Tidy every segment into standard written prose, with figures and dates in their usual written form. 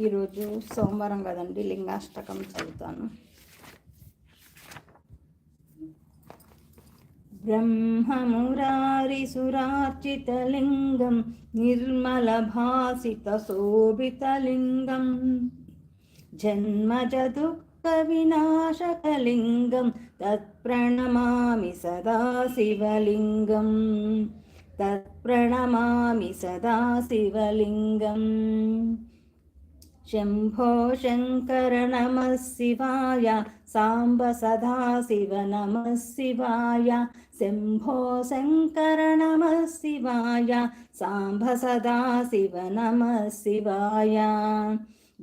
ఈరోజు సోమవారం కదండి, లింగాష్టకం చదువుతాను. బ్రహ్మమురారిసురార్చితలింగం నిర్మలభాసితశోభితలింగం జన్మజదుఃఖవినాశకలింగం తత్ప్రణమామి సదా శివలింగం. తత్ప్రణమామి సదా శివలింగం. శంభో శంకర నమః శివాయ, సాంబ సదాశివ నమః శివాయ. శంభో శంకర నమః శివాయ, సాంబ సదాశివ నమః శివాయ.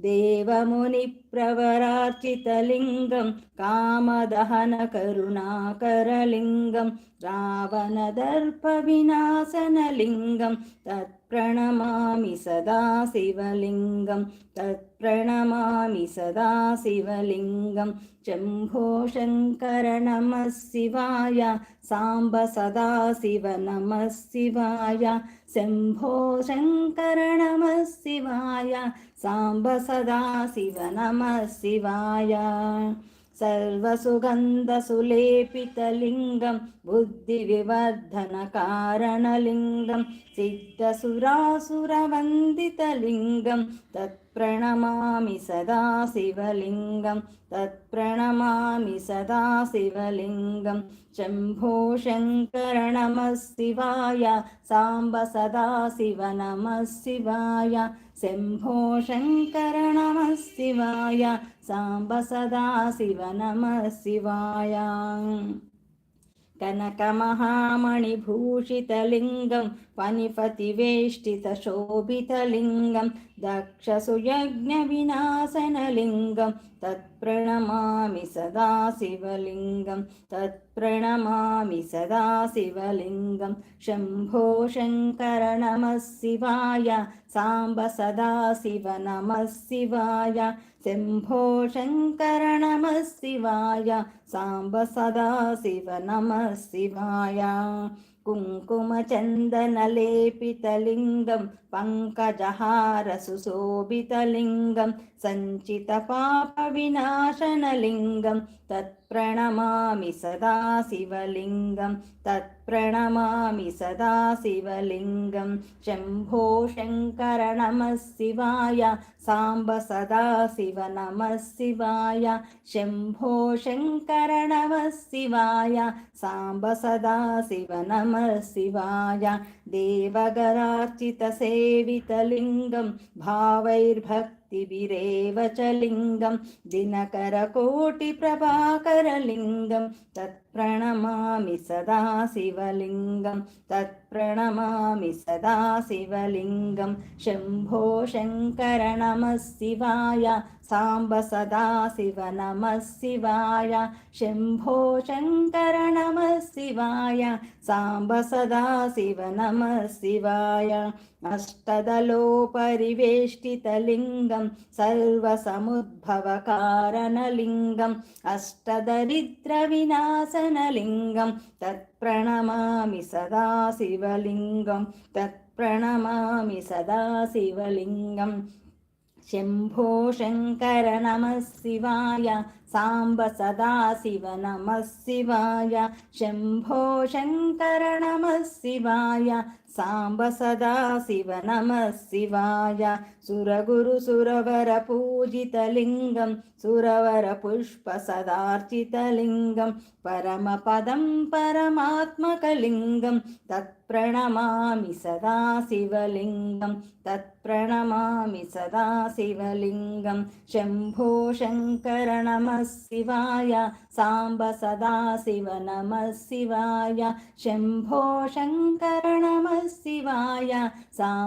దేవముని ప్రవరార్చితలింగం కామదహన కరుణాకరలింగం రావణదర్ప వినాశనలింగం తత్ప్రణమామి సదా శివలింగం. తత్ప్రణమామి సదా శివలింగం. శంభో శంకర నమః శివాయ, సాంబ సదాశివ నమః శివాయ. శంభో శంకర నమః శివాయ, సాంబ సదాశివ నమః శివాయ. సర్వసుగంధసులేపితలింగం బుద్ధివివర్ధనకారణలింగం సిద్ధసురాసురవందితలింగం తత్ప్రణమామి సదా శివలింగం. తత్ప్రణమామి సదా శివలింగం. శంభో శంకర నమః శివాయ, సాంబ సదాశివ నమః శివాయ. శంభో శంకర నమః శివాయ, సాంబ సదాశివ నమః శివాయ. కనకమహామణిభూషితలింగం ఫణిపతివేష్టితశోభితలింగం దక్షసుయజ్ఞవినాశనలింగం తత్ప్రణమామి సదా శివలింగం. తత్ప్రణమామి సదా శివలింగం. శంభో శంకర నమః శివాయ, సాంబ సదాశివ నమః శివాయ. శంభో శంకర నమః శివాయ, సాంబ సదాశివ నమః శివాయ. కుంకుమచందనలేపితలింగం పంకజహార సుశోభితలింగం సంచితపాపవినాశనలింగం తత్ప్రణమామి సదా శివలింగం. తత్ప్రణమామి సదా శివలింగం. శంభో శంకర నమః శివాయ, సాంబ సదాశివ నమః శివాయ. శంభో శంకర నమః శివాయ, సాంబ సదాశివ నమః శివాయ. దేవగరార్చిత సేవితలింగం భావైర్భక్తిభిరేవ చ లింగం దినకరకోటి ప్రభాకరలింగం తత్ప్రణమామి సదా శివలింగం. తత్ప్రణమామి సదా శివలింగం. శంభో శంకర నమః శివాయ, సాంబ సదాశివ నమః శివాయ. శంభో శంకర నమః శివాయ, సాంబ సదాశివ నమః శివాయ. అష్టదలోపరివేష్టితలింగం సర్వసముద్భవకారణలింగం అష్టదరిద్రవినాశనలింగం తత్ప్రణమామి సదా శివలింగం. తత్ప్రణమామి సదా శివలింగం. శంభో శంకర నమః శివాయ, సాంబ సదాశివ నమః శివాయ. శంభో శంకర నమః శివాయ, సాంబ సదాశివ నమః శివాయ. సురగురు సురవర పూజితలింగం సురవర పుష్ప సదార్చితలింగం పరమపదం పరమాత్మకలింగం తత్ప్రణమామి సదా శివలింగం. తత్ప్రణమామి సదా శివలింగం. శంభో శంకర నమః శివాయ, సాంబ సదాశివ నమః శివాయ. శంభో శంకర నమః శివాయ,